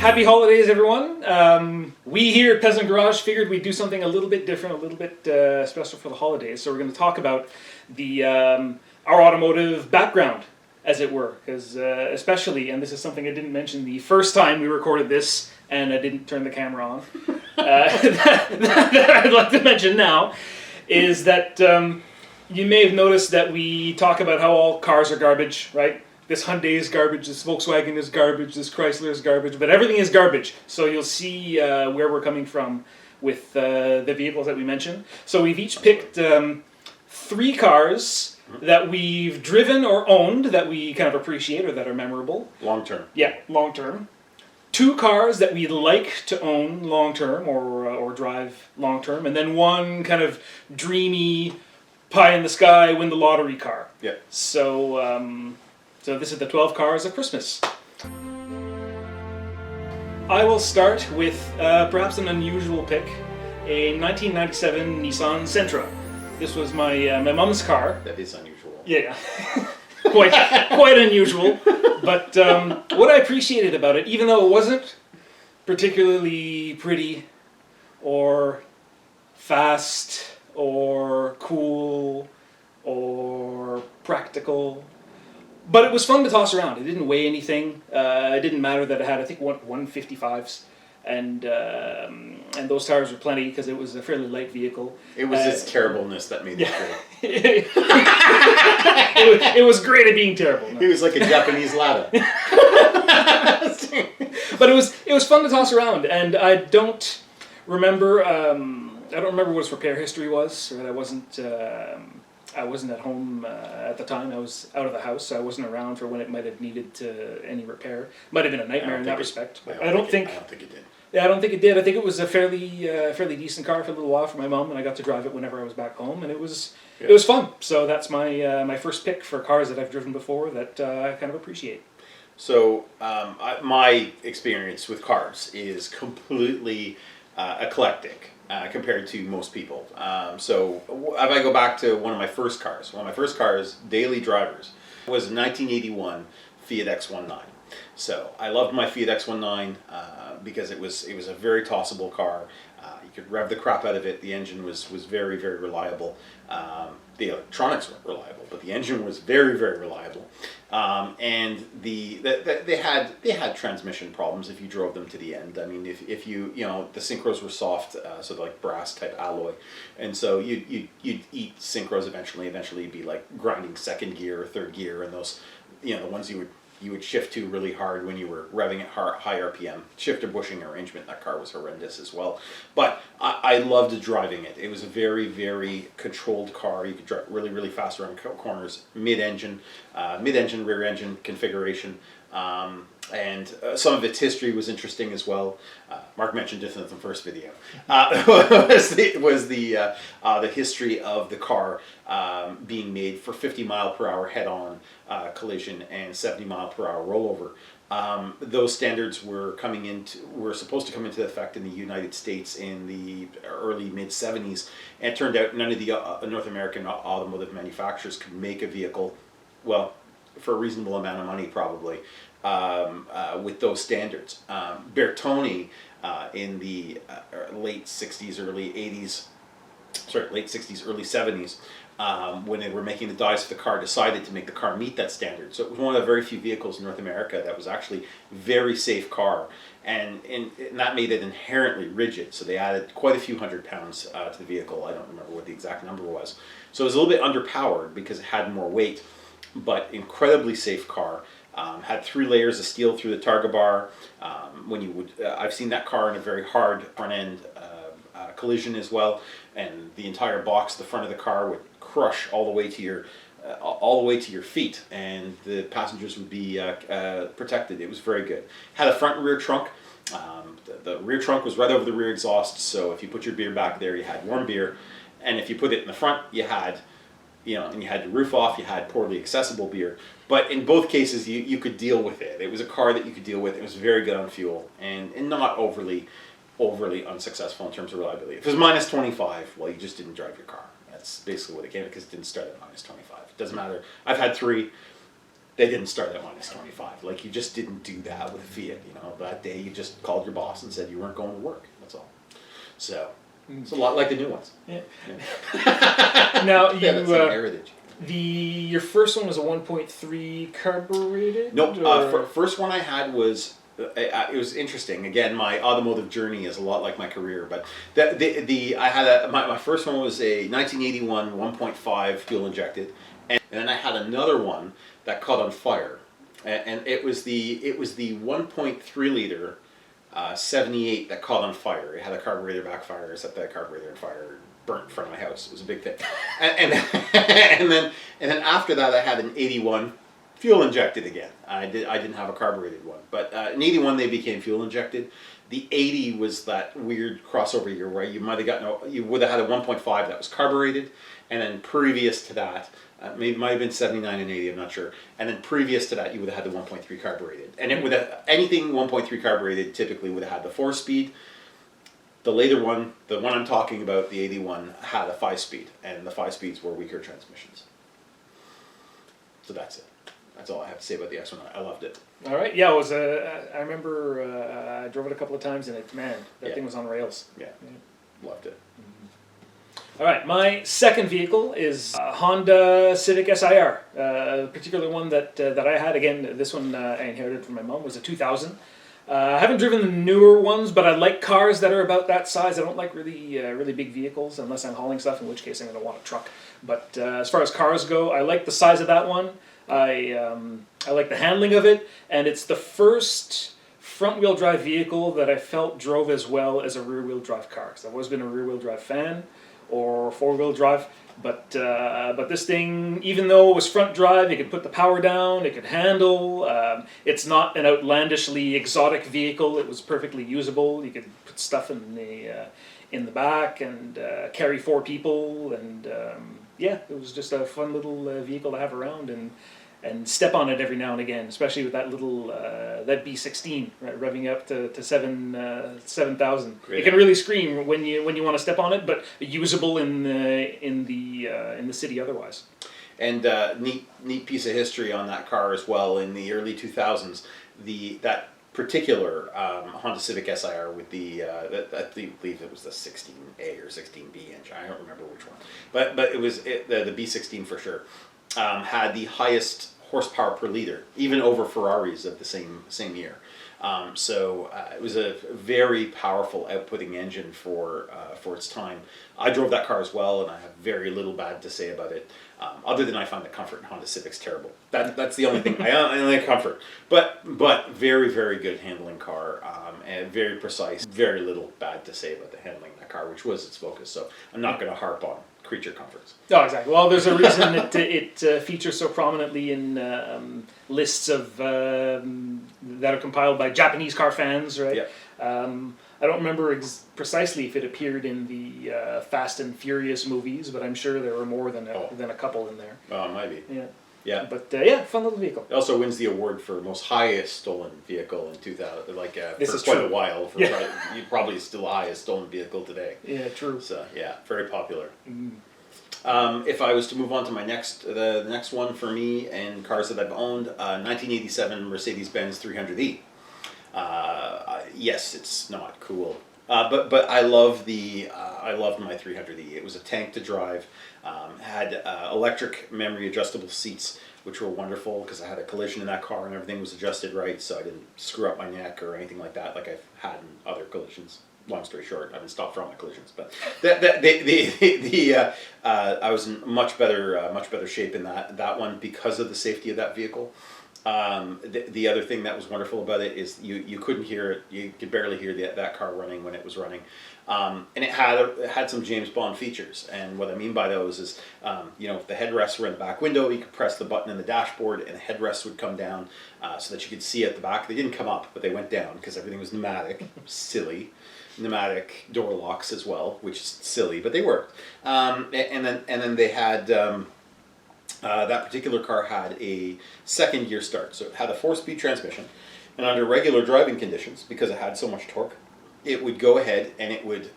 Happy holidays, everyone. We here at Peasant Garage figured we'd do something a little bit different, a little bit special for the holidays. So we're going to talk about the our automotive background, as it were, because especially, and this is something I didn't mention the first time we recorded this, and I didn't turn the camera on, that I'd like to mention now, is that you may have noticed that we talk about how all cars are garbage, right? This Hyundai is garbage, this Volkswagen is garbage, this Chrysler is garbage, but everything is garbage. So you'll see where we're coming from with the vehicles that we mentioned. So we've each picked 3 cars that we've driven or owned that we kind of appreciate or that are memorable. Long term. Yeah, long term. 2 cars that we'd like to own long term or drive long term, and then 1 kind of dreamy, pie in the sky, win the lottery car. Yeah. So this is the 12 cars of Christmas. I will start with perhaps an unusual pick, a 1997 Nissan Sentra. This was my mom's car. That is unusual. Yeah, quite unusual. But what I appreciated about it, even though it wasn't particularly pretty or fast or cool or practical, but it was fun to toss around. It didn't weigh anything. It didn't matter that it had, I think, 155s, and those tires were plenty because it was a fairly light vehicle. It was its terribleness that made it great. It was great at being terrible. No. It was like a Japanese Lada. But it was fun to toss around, and I don't remember what its repair history was. Or I wasn't at home at the time. I was out of the house, so I wasn't around for when it might have needed any repair. Might have been a nightmare in that respect. I don't think it did. Yeah, I don't think it did. I think it was a fairly decent car for a little while for my mom, and I got to drive it whenever I was back home, and it was fun. So that's my first pick for cars that I've driven before that I kind of appreciate. So my experience with cars is completely eclectic. Compared to most people. So if I go back to one of my first cars, daily drivers, was a 1981 Fiat X19. So I loved my Fiat X19 because it was a very tossable car. You could rev the crap out of it. The engine was very, very reliable. The electronics weren't reliable, but the engine was very, very reliable. And they had transmission problems if you drove them to the end. I mean, if you the synchros were soft, so like brass type alloy, and so you'd eat synchros eventually. Eventually, you'd be like grinding second gear or third gear, and those the ones you would shift to really hard when you were revving at high RPM. Shifter bushing arrangement, that car was horrendous as well. But I loved driving it. It was a very, very controlled car. You could drive really, really fast around corners, mid-engine, rear engine configuration. And some of its history was interesting as well. Mark mentioned it in the first video. Was the history of the car being made for 50 mile per hour head-on collision and 70 mile per hour rollover. Those standards were supposed to come into effect in the United States in the early mid-70s, and it turned out none of the North American automotive manufacturers could make a vehicle, well, for a reasonable amount of money probably, with those standards. Bertone in the late 60s, early 70s, when they were making the dies for the car, decided to make the car meet that standard. So it was one of the very few vehicles in North America that was actually very safe car, and that made it inherently rigid. So they added quite a few hundred pounds to the vehicle. I don't remember what the exact number was. So it was a little bit underpowered because it had more weight, but incredibly safe car. Had 3 layers of steel through the targa bar. I've seen that car in a very hard front end collision as well, and the entire box, the front of the car, would crush all the way to your feet, and the passengers would be protected. It was very good. Had a front and rear trunk. The rear trunk was right over the rear exhaust, so if you put your beer back there, you had warm beer, and if you put it in the front, you had and you had your roof off, you had poorly accessible beer. But in both cases, you could deal with it. It was a car that you could deal with. It was very good on fuel and not overly unsuccessful in terms of reliability. If it was minus 25, well, you just didn't drive your car. That's basically what it came, because it didn't start at minus 25. It doesn't matter. I've had 3. they didn't start at minus 25. Like, you just didn't do that with a Fiat. You know, that day you just called your boss and said you weren't going to work. That's all. So it's a lot like the new ones. Yeah. Now Yeah, that's the heritage. your first one was a 1.3 carbureted? Nope. First one I had was it was interesting. Again, my automotive journey is a lot like my career, but I had my first one was a 1981 1.5 fuel injected, and then I had another one that caught on fire, and it was the 1.3 liter 78 that caught on fire. It had a carburetor backfire, set that carburetor on fire, burnt in front of my house. It was a big thing. And then after that, I had an 81 fuel injected again. I didn't have a carbureted one, but in 81 they became fuel injected. The 80 was that weird crossover year where you would have had a 1.5 that was carbureted, and then previous to that, maybe it might have been 79 and 80, I'm not sure. And then previous to that, you would have had the 1.3 carbureted. And it would have, anything 1.3 carbureted typically would have had the 4-speed. The later one, the one I'm talking about, the 81, had a 5-speed, and the 5-speeds were weaker transmissions. So that's it. That's all I have to say about the S01. I loved it. All right. Yeah, it was. I remember I drove it a couple of times, and that thing was on rails. Yeah. Loved it. All right, my second vehicle is a Honda Civic SIR. The particular one that I had, again, this one I inherited from my mom, was a 2000. I haven't driven the newer ones, but I like cars that are about that size. I don't like really big vehicles unless I'm hauling stuff, in which case I'm going to want a truck. But as far as cars go, I like the size of that one. I like the handling of it, and it's the first front-wheel drive vehicle that I felt drove as well as a rear-wheel drive car. Because I've always been a rear-wheel drive fan, or four-wheel drive, but this thing, even though it was front drive, you could put the power down, it could handle. It's not an outlandishly exotic vehicle. It was perfectly usable. You could put stuff in the back and carry 4 people, and yeah, it was just a fun little vehicle to have around and step on it every now and again, especially with that little that B16 revving up to 7,000. It can really scream when you want to step on it, but usable in the city otherwise. And neat piece of history on that car as well. In the early 2000s, that particular Honda Civic SIR with I believe it was the 16A or 16B engine. I don't remember which one, but it was the B16 for sure. Had the highest horsepower per liter, even over Ferraris of the same year. So it was a very powerful outputting engine for its time. I drove that car as well, and I have very little bad to say about it, other than I find the comfort in Honda Civics terrible. That's the only thing. I only like comfort, but very, very good handling car, and very precise. Very little bad to say about the handling of that car, which was its focus. So I'm not going to harp on creature comforts. Oh, exactly. Well, there's a reason it features so prominently in lists of that are compiled by Japanese car fans, right? Yeah. I don't remember precisely if it appeared in the Fast and Furious movies, but I'm sure there were more than a couple in there. Oh, it might be. Yeah. Yeah. But yeah, fun little vehicle. It also wins the award for most highest stolen vehicle in 2000. This for is quite true. a while. Probably still the highest stolen vehicle today. Yeah, true. So yeah, very popular. If I was to move on to the next one for me and cars that I've owned, 1987 Mercedes-Benz 300E. Yes, it's not cool, but I loved my 300E. It was a tank to drive. Had electric memory adjustable seats, which were wonderful because I had a collision in that car and everything was adjusted right, so I didn't screw up my neck or anything like that, like I've had in other collisions. Long story short, I've been stopped for all my collisions, but I was in much better shape in that one because of the safety of that vehicle. The other thing that was wonderful about it is you couldn't hear it. You could barely hear that car running when it was running, and it had some James Bond features. And what I mean by those is, if the headrests were in the back window, you could press the button in the dashboard, and the headrests would come down so that you could see at the back. They didn't come up, but they went down because everything was pneumatic. Silly. Pneumatic door locks as well, which is silly, but they worked. And then they had. That particular car had a second gear start, so it had a 4-speed transmission, and under regular driving conditions, because it had so much torque, it would go ahead and it would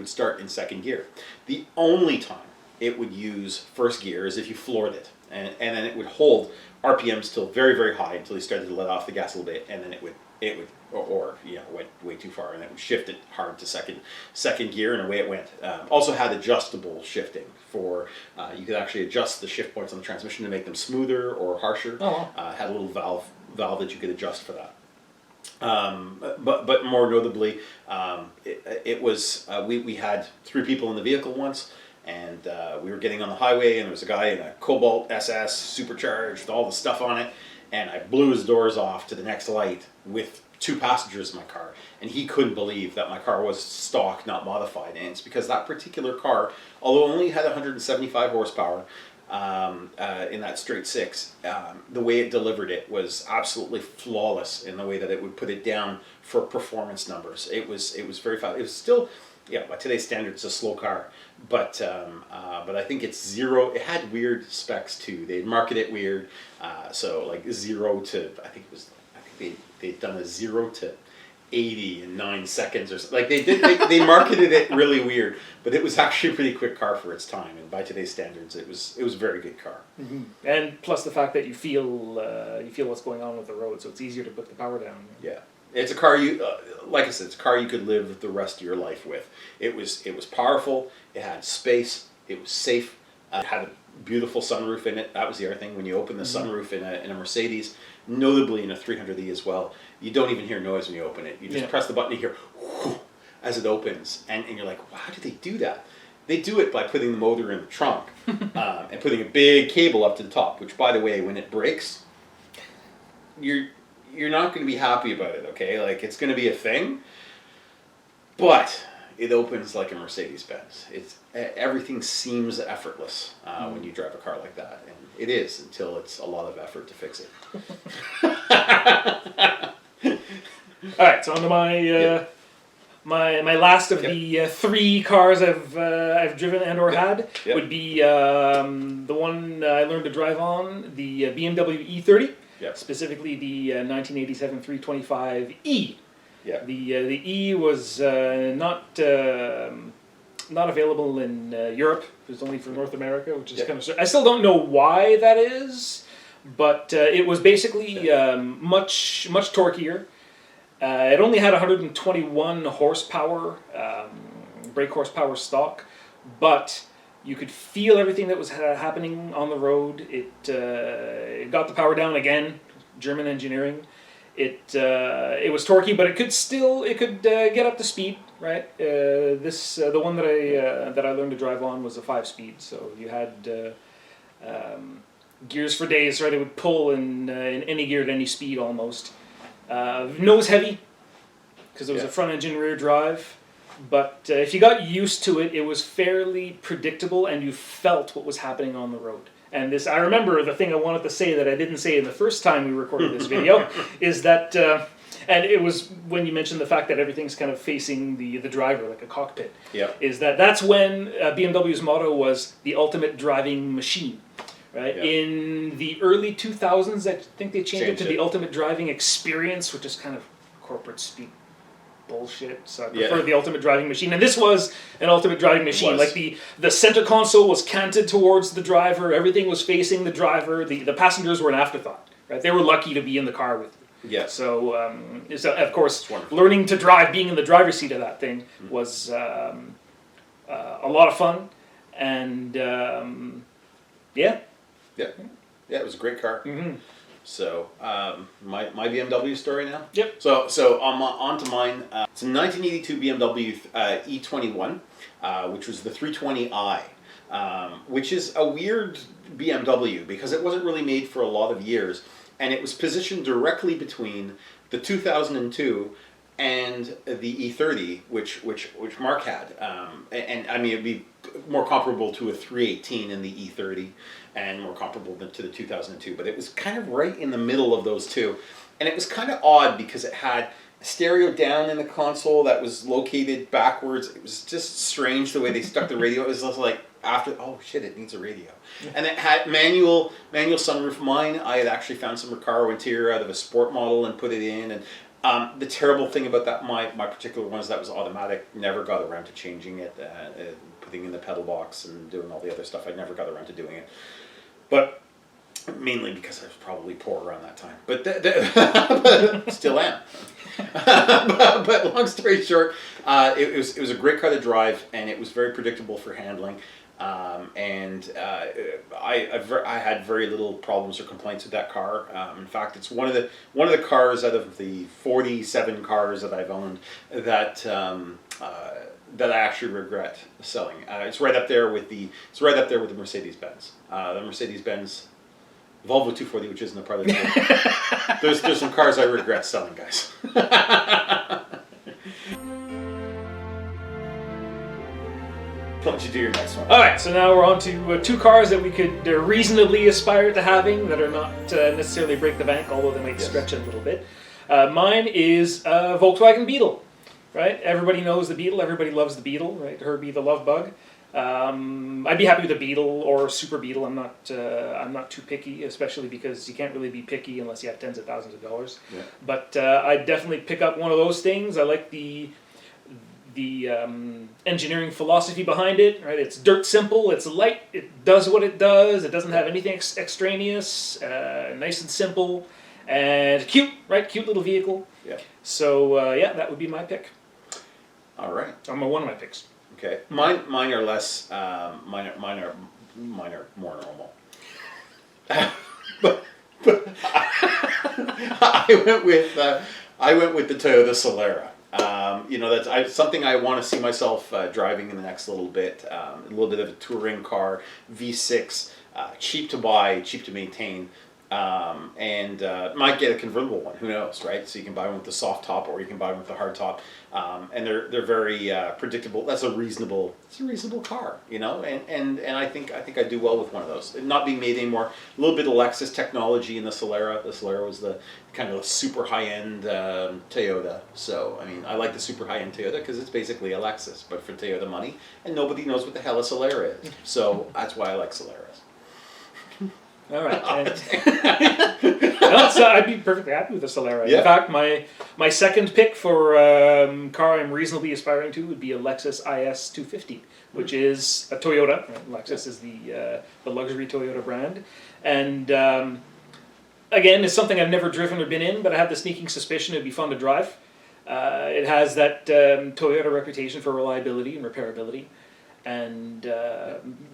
start in second gear. The only time it would use first gear as if you floored it, and then it would hold RPMs still very, very high until you started to let off the gas a little bit, and then it would or went way too far, and it would shift it hard to second gear, and away it went. Also had adjustable shifting for you could actually adjust the shift points on the transmission to make them smoother or harsher. Oh, wow. Had a little valve that you could adjust for that. But more notably, it was we had 3 people in the vehicle once, and we were getting on the highway, and there was a guy in a Cobalt SS supercharged with all the stuff on it, and I blew his doors off to the next light with 2 passengers in my car, and he couldn't believe that my car was stock, not modified. And it's because that particular car, although it only had 175 horsepower in that straight 6, the way it delivered it was absolutely flawless in the way that it would put it down for performance numbers. It was very fast. It was still, by today's standards, a slow car, but I think it's 0. It had weird specs too. They'd market it weird, so like 0 to they'd done a 0 to 80 in 9 seconds or something. Like they marketed it really weird, but it was actually a pretty quick car for its time, and by today's standards, it was a very good car. Mm-hmm. And plus the fact that you feel what's going on with the road, so it's easier to put the power down. Yeah. It's a car like I said, it's a car you could live the rest of your life with. It was powerful. It had space. It was safe. It had a beautiful sunroof in it. That was the other thing. When you open the sunroof in a Mercedes, notably in a 300e as well, you don't even hear noise when you open it. You just press the button and you hear whoosh, as it opens, and you're like, wow, how do they do that? They do it by putting the motor in the trunk and putting a big cable up to the top. Which, by the way, when it breaks, you're not going to be happy about it, okay? Like, it's going to be a thing, but it opens like a Mercedes-Benz. Everything seems effortless when you drive a car like that, and it is until it's a lot of effort to fix it. All right, so on to my my last of the 3 cars I've driven and or had would be the one I learned to drive on, the BMW E30. Yep. Specifically the 1987 325e. Yeah. The E was not available in Europe. It was only for North America, which is kind of. I still don't know why that is, but it was basically much torquier. It only had 121 horsepower, brake horsepower stock, but you could feel everything that was happening on the road. It got the power down again, German engineering. It was torquey, but it could get up to speed, right? The one that I learned to drive on was a 5-speed, so you had gears for days, right? It would pull in any gear at any speed almost. Nose heavy, because it was a front engine rear drive. But if you got used to it, it was fairly predictable, and you felt what was happening on the road. And I remember the thing I wanted to say that I didn't say in the first time we recorded this video, is that, and it was when you mentioned the fact that everything's kind of facing the driver, like a cockpit, is that's when BMW's motto was the ultimate driving machine. Right? Yeah. In the early 2000s, I think they changed it to the ultimate driving experience, which is kind of corporate speak bullshit. So I prefer the ultimate driving machine. And this was an ultimate driving machine. Like the center console was canted towards the driver. Everything was facing the driver. The passengers were an afterthought. Right? They were lucky to be in the car with you. Yeah. So of course, learning to drive, being in the driver's seat of that thing was a lot of fun. And Yeah, it was a great car. Mm-hmm. So, my BMW story now? Yep. So on to mine. It's a 1982 BMW E21, which was the 320i, which is a weird BMW because it wasn't really made for a lot of years, and it was positioned directly between the 2002 and the E30, which Mark had. And I mean, it'd be more comparable to a 318 in the E30 and more comparable to the 2002, but it was kind of right in the middle of those two. And it was kind of odd because it had a stereo down in the console that was located backwards. It was just strange the way they stuck the radio. It was just like, oh shit, it needs a radio. And it had manual sunroof. Mine, I had actually found some Recaro interior out of a sport model and put it in. And the terrible thing about that, my particular one, is that was automatic. Never got around to changing it. everything in the pedal box and doing all the other stuff. I never got around to doing it, but mainly because I was probably poor around that time. But but still am. but long story short, it was a great car to drive, and it was very predictable for handling. I had very little problems or complaints with that car. In fact, it's one of the cars out of the 47 cars that I've owned that that I actually regret selling. It's right up there with the Mercedes-Benz. The Mercedes-Benz Volvo 240, which isn't a part of the deal. There's some cars I regret selling, guys. Why don't you do your next one? All right, so now we're on to two cars that we could reasonably aspire to having that are not necessarily break the bank, although they might stretch it a little bit. Mine is a Volkswagen Beetle, right? Everybody knows the Beetle. Everybody loves the Beetle, right? Herbie the Love Bug. I'd be happy with a Beetle or Super Beetle. I'm not too picky, especially because you can't really be picky unless you have tens of thousands of dollars. Yeah. But I'd definitely pick up one of those things. I like the engineering philosophy behind it, right? It's dirt simple, it's light, it does what it does, it doesn't have anything extraneous, nice and simple, and cute, right? Cute little vehicle. Yeah. So yeah, that would be my pick. All right. One of my picks. Okay. Mine are less. Mine are more normal. but I went with the Toyota Solara. That's something I want to see myself driving in the next little bit. A little bit of a touring car, V6, cheap to buy, cheap to maintain, and might get a convertible one. Who knows, right? So you can buy one with the soft top, or you can buy one with the hard top, and they're very predictable. That's a reasonable car, and I think I do well with one of those. Not being made anymore. A little bit of Lexus technology in the Solara. The Solara was the kind of super high-end Toyota. So, I mean, I like the super high-end Toyota because it's basically a Lexus, but for Toyota money, and nobody knows what the hell a Solara is. So that's why I like Solaras. All right. So I'd be perfectly happy with a Solara. Yeah. In fact, my second pick for car I'm reasonably aspiring to would be a Lexus IS 250, which is a Toyota. Lexus is the luxury Toyota brand, and again, it's something I've never driven or been in, but I have the sneaking suspicion it'd be fun to drive. It has that Toyota reputation for reliability and repairability, and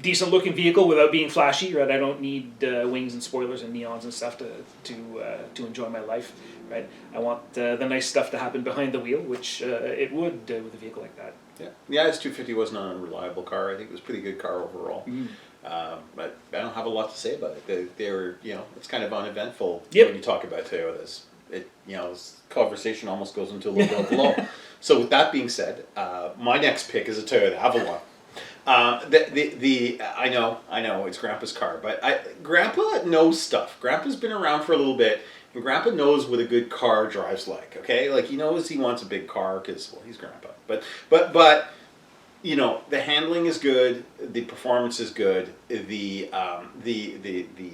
decent looking vehicle without being flashy, right? I don't need wings and spoilers and neons and stuff to enjoy my life, right? I want the nice stuff to happen behind the wheel, which it would with a vehicle like that. Yeah, the IS-250 wasn't an unreliable car. I think it was a pretty good car overall. But I don't have a lot to say about it. They were, it's kind of uneventful when you talk about Toyotas. This conversation almost goes into a little bit of blow. So with that being said, my next pick is a Toyota Avalon. I know it's Grandpa's car, but Grandpa knows stuff. Grandpa's been around for a little bit, and Grandpa knows what a good car drives like. Okay, like he knows he wants a big car because he's Grandpa. But the handling is good, the performance is good, the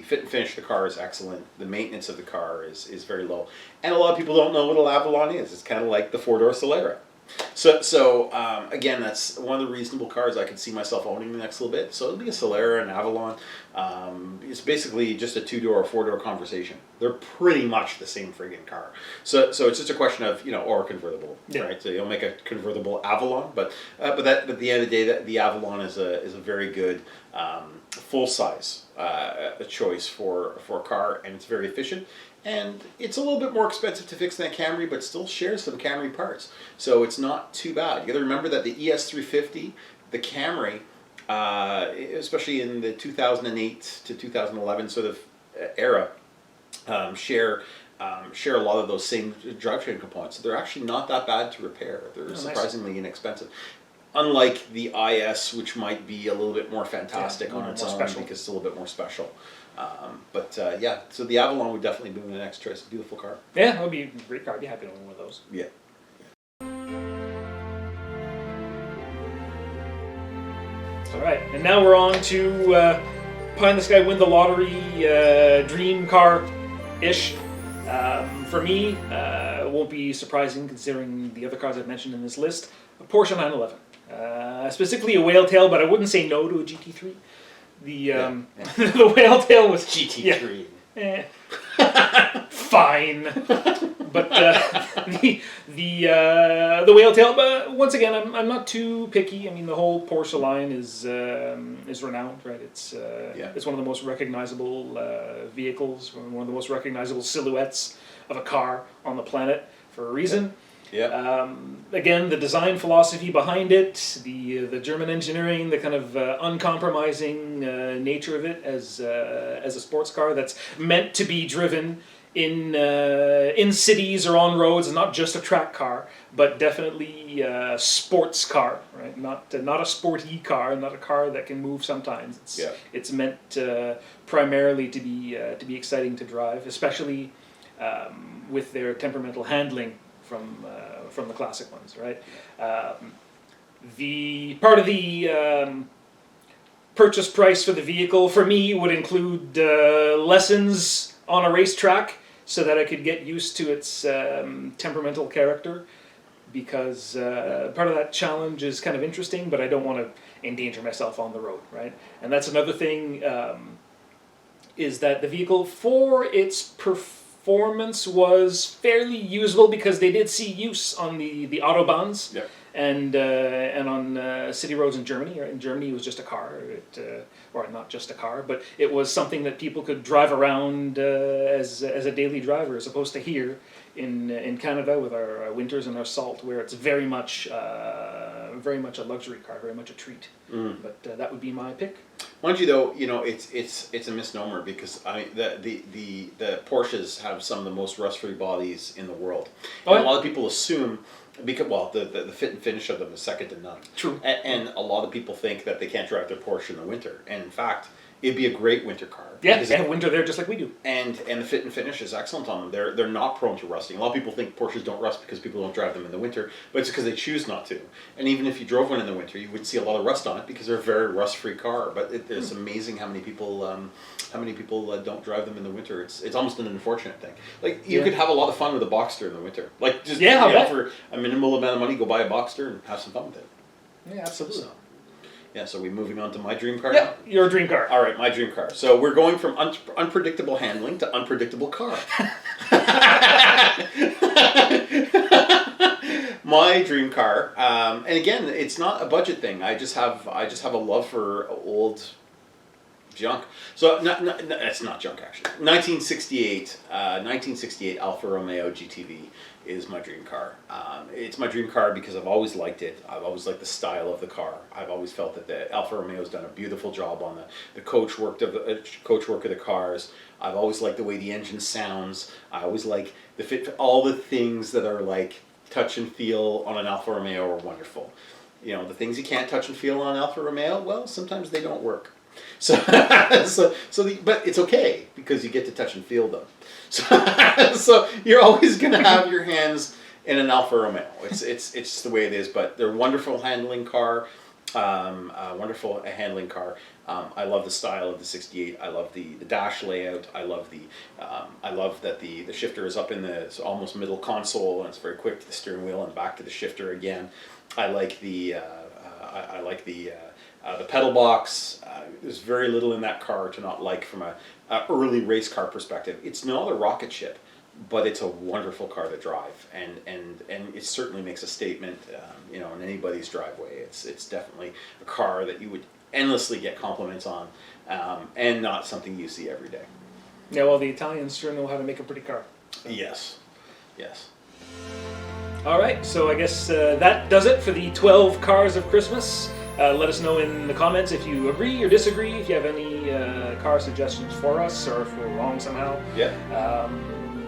fit and finish of the car is excellent, the maintenance of the car is very low, and a lot of people don't know what an Avalon is. It's kind of like the four-door Solara. So again, that's one of the reasonable cars I could see myself owning the next little bit. So it'll be a Solara, an Avalon. It's basically just a two-door or four-door conversation. They're pretty much the same friggin' car. So it's just a question of or a convertible, right? So you'll make a convertible Avalon, but at the end of the day, the Avalon is a very good full-size choice for a car, and it's very efficient. And it's a little bit more expensive to fix than a Camry, but still shares some Camry parts. So it's not too bad. You got to remember that the ES350, the Camry, especially in the 2008 to 2011 sort of era, share a lot of those same drivetrain components. So they're actually not that bad to repair. They're surprisingly inexpensive. Unlike the IS, which might be a little bit more fantastic on its own because it's a little bit more special. So the Avalon would definitely be my next choice. A beautiful car. Yeah, that would be a great car. I'd be happy to own one of those. Yeah. All right, and now we're on to pie in the sky, win the lottery, dream car-ish. For me, it won't be surprising considering the other cars I've mentioned in this list. A Porsche 911. specifically a whale tail, but I wouldn't say no to a GT3. The the whale tail was GT3. Fine, but the whale tail. But once again, I'm not too picky. I mean, the whole Porsche line is renowned, right? It's one of the most recognizable vehicles, one of the most recognizable silhouettes of a car on the planet for a reason. Yeah. Again, the design philosophy behind it, the German engineering, the kind of uncompromising nature of it as a sports car that's meant to be driven in cities or on roads, not just a track car, but definitely a sports car, right? Not a sporty car, not a car that can move sometimes. It's meant primarily to be exciting to drive, especially with their temperamental handling from the classic ones, right? The part of the purchase price for the vehicle for me would include lessons on a racetrack so that I could get used to its temperamental character, because part of that challenge is kind of interesting, but I don't want to endanger myself on the road, right? And that's another thing, is that the vehicle, for its performance, was fairly usable because they did see use on the autobahns. Yep. And on city roads in Germany. In Germany, it was just a car, or not just a car, but it was something that people could drive around as a daily driver, as opposed to here in Canada with our winters and our salt, where it's very much a luxury car, very much a treat. But that would be my pick. Mind you, though, it's a misnomer, because the Porsches have some of the most rust-free bodies in the world. Oh, and a lot of people assume, because the fit and finish of them is second to none. True. And a lot of people think that they can't drive their Porsche in the winter. And in fact, it'd be a great winter car. Yeah, they have winter there just like we do. And the fit and finish is excellent on them. They're not prone to rusting. A lot of people think Porsches don't rust because people don't drive them in the winter, but it's because they choose not to. And even if you drove one in the winter, you would see a lot of rust on it because they're a very rust-free car. But it's amazing how many people don't drive them in the winter. It's almost an unfortunate thing. Like, you could have a lot of fun with a Boxster in the winter. Like, just for a minimal amount of money, go buy a Boxster and have some fun with it. Yeah, absolutely. So we're moving on to my dream car Yeah, now? your dream car. All right, my dream car. So we're going from unpredictable handling to unpredictable car. My dream car, and again, it's not a budget thing. I just have a love for old junk. So it's not junk, actually. 1968 Alfa Romeo GTV is my dream car. It's my dream car because I've always liked it. I've always liked the style of the car. I've always felt that the Alfa Romeo's done a beautiful job on the coach work of the cars. I've always liked the way the engine sounds. I always like the fit. All the things that are like touch and feel on an Alfa Romeo are wonderful. The things you can't touch and feel on an Alfa Romeo, well, sometimes they don't work. But it's okay because you get to touch and feel them. So you're always going to have your hands in an Alfa Romeo. It's the way it is. But they're a wonderful handling car. I love the style of the '68. I love the dash layout. I love that the shifter is up in the almost middle console, and it's very quick to the steering wheel and back to the shifter again. I like the pedal box. There's very little in that car to not like from a early race car perspective. It's not a rocket ship, but it's a wonderful car to drive, and it certainly makes a statement, in anybody's driveway. It's definitely a car that you would endlessly get compliments on, and not something you see every day. Yeah, well, the Italians sure know how to make a pretty car. So. Yes. All right, so I guess that does it for the 12 cars of Christmas. Let us know in the comments if you agree or disagree, if you have any car suggestions for us, or if we're wrong somehow. Yeah.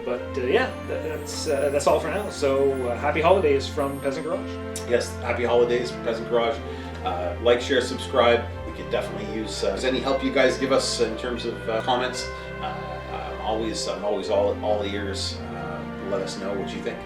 That's all for now. So happy holidays from Peasant Garage. Yes, happy holidays, Peasant Garage. Like, share, subscribe. We could definitely use any help you guys give us in terms of comments. I'm always all ears. Let us know what you think.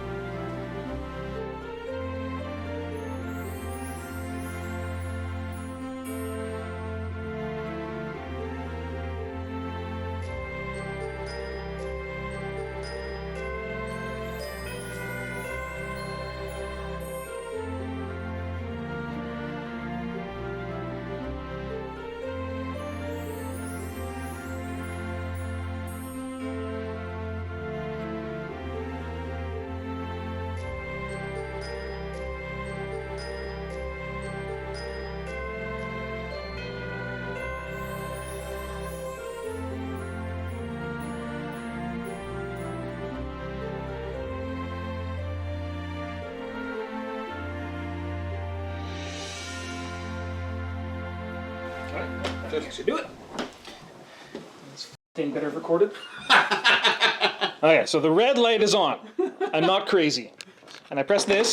That should do it. This thing better have recorded. Okay, so the red light is on. I'm not crazy. And I press this.